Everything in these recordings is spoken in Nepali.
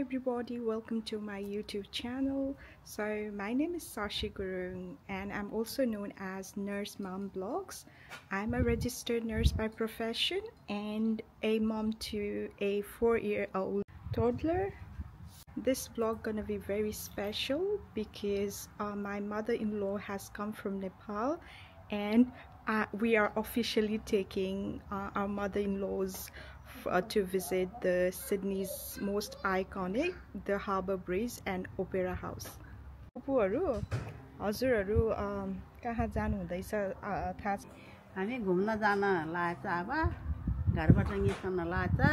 everybody, welcome to my YouTube channel. So my name is Sashi Gurung and I'm also known as Nurse Mom Blogs. I'm a registered nurse by profession and a mom to a 4-year-old toddler. This vlog gonna be very special because my mother-in-law has come from Nepal and we are officially taking our mother-in-laws to visit the Sydney's most iconic, the Harbour Bridge and Opera House. हजुरहरु कहाँ जानु हुँदैछ थाहा छ? हामी घुम्न जान लागेको अब घरबाट निस्कन लागेको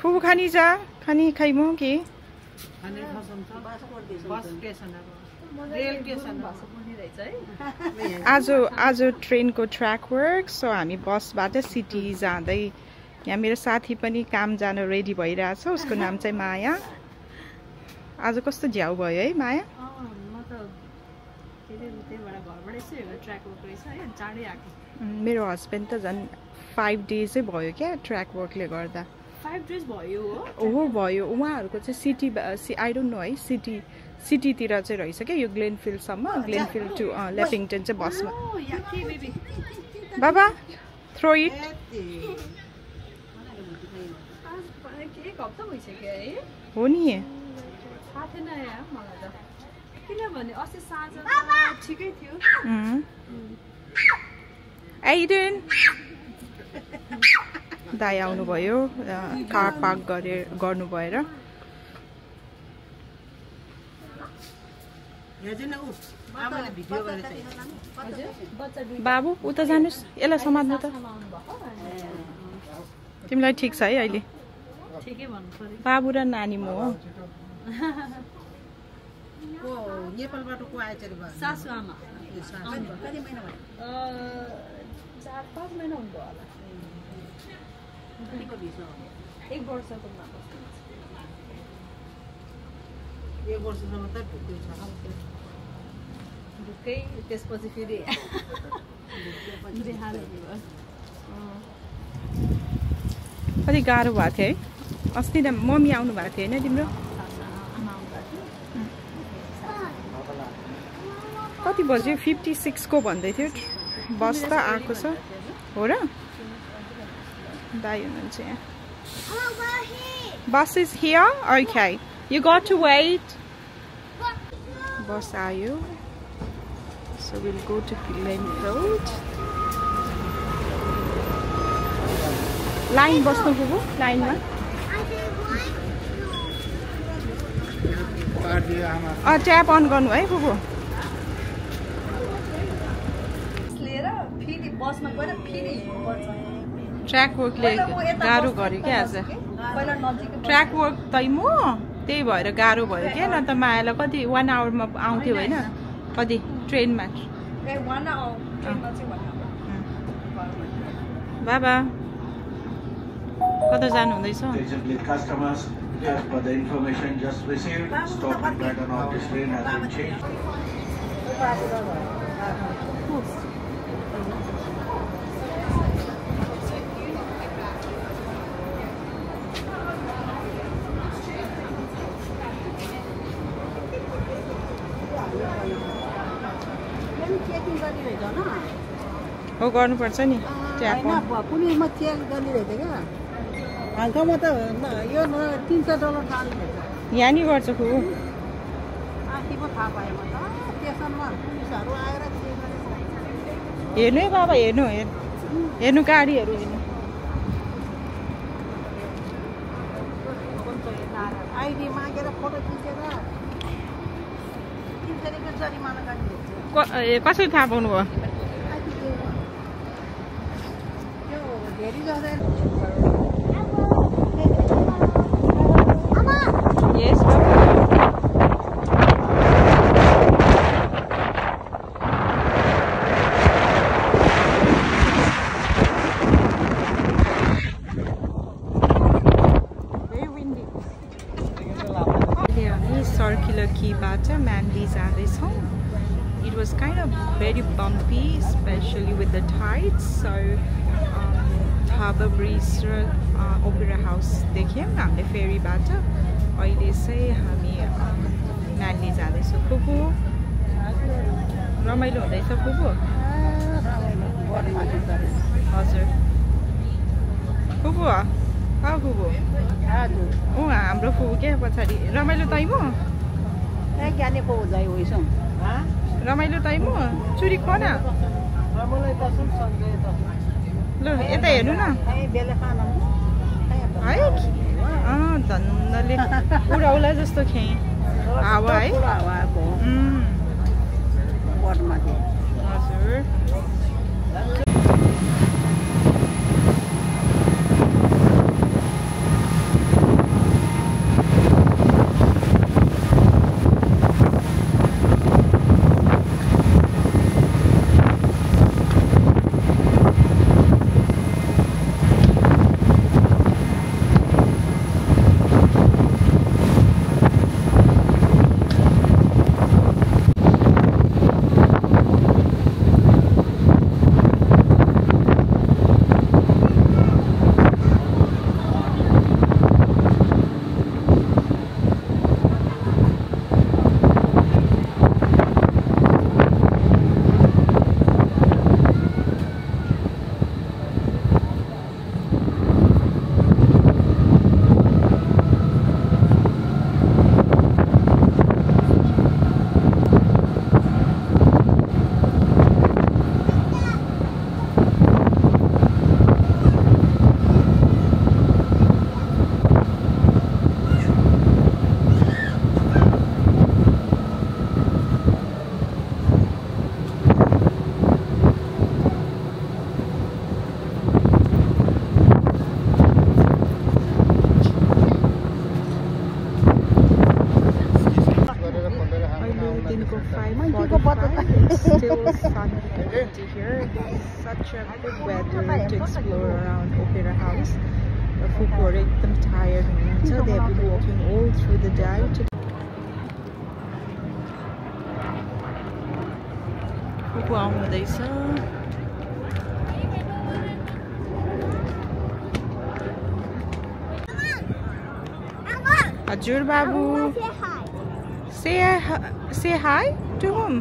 फुपू खानी जा खानी खाइमो के आज ट्रेनको ट्र्याक वर्क सो हामी बसबाट सिटी जाँदै यहाँ मेरो साथी पनि काम जान रेडी भइरहेछ उसको नाम चाहिँ माया आज कस्तो झ्याउ भयो है माया मेरो हस्बेन्ड त झन् 5 डेजै भयो क्या ट्र्याक वर्कले गर्दा 5 डेज भयो हो भयो उहाँहरुको चाहिँ सिटी आई डोन्ट नो है सिटीतिर चाहिँ रहेछ क्या यो ग्लेनफिल्डसम्म ग्लेनफिल्ड टु लेपिङटन चाहिँ बसमा बाबा थ्रो इट हो नि किनभने अस्ति साँझ ठिकै थियो एडेन दाइ आउनुभयो कार पार्क गर्नु भएर बाबु उता जानुस् यसलाई समात्नु त तिमीलाई ठिक छ है अहिले बाबु र नानी म हो नेपालबाट को आएछ रे सासु आमा कति महिना भयो 4-5 महिना हुन्छ होला कतिको भिसा 1 वर्षको मात्र 1 वर्षसम्म त ढुक्कै छ ढुक्कै त्यसपछि फेरि कति गाह्रो भएको थियो है अस्ति त मम्मी आउनु भएको थियो होइन तिम्रो कति बज्यो 56 को भन्दै थियो बस त आएको छ हो र दाइ हुनुहुन्छ यहाँ bus is here okay you got to wait bus आयो so will go to Glenfield line बस्नु पुग्यो लाइनमा ट्याप अन गर्नु है पुग्यो ट्र्याक वर्कले गाह्रो गर्यो क्या आज ट्र्याक वर्क तैमो त्यही भएर गाह्रो भयो क्या न त मायालाई कति 1 आवरमा आउँथ्यो होइन कति ट्रेनमा बाबा कता जानु हुँदैछ हो गर्नुपर्छ नि पुलिसमा चेक गरिरहेको थियो क्या हालमा त यो $300 टाल्नु यहाँ नि गर्छ खु आखिर थाहा पाएँ म त स्टेसनमा पुलिसहरू आएर हेर्नु है बाबा हेर्नु गाडीहरू हेर्नु आइडी मागेर फोटो खिचेर 300 रुपियाँ जरिमाना काटिदिन्छ कसरी थाहा पाउनु भयो Yes, very windy. Circular Quayबाट Manly जाँदैछौँ. It was kind of very bumpy, especially with the tides. So harbour bridge र ओपेरा हाउस देख्यौँ हामीले फेरीबाट। अहिले चाहिँ हामी म्यानली जाँदैछौँ। फुपू रमाइलो हुँदैछ फुपू? हजुर फुपू फुपू हाम्रो फुपू क्या पछाडि रमाइलो तैमो रमाइलो तैमो चुरी खोन ल यता हेर्नु न है धन्नले उडाउला जस्तो खेँ हावा है हजुर Still sunny here. Such a good weather to explore around Opera House. The Fuku are एकदम tired हुनुहुन्छ. They have been walking all through the day. Fuku आउँदैछ. हजुर बाबु. Say hi to whom?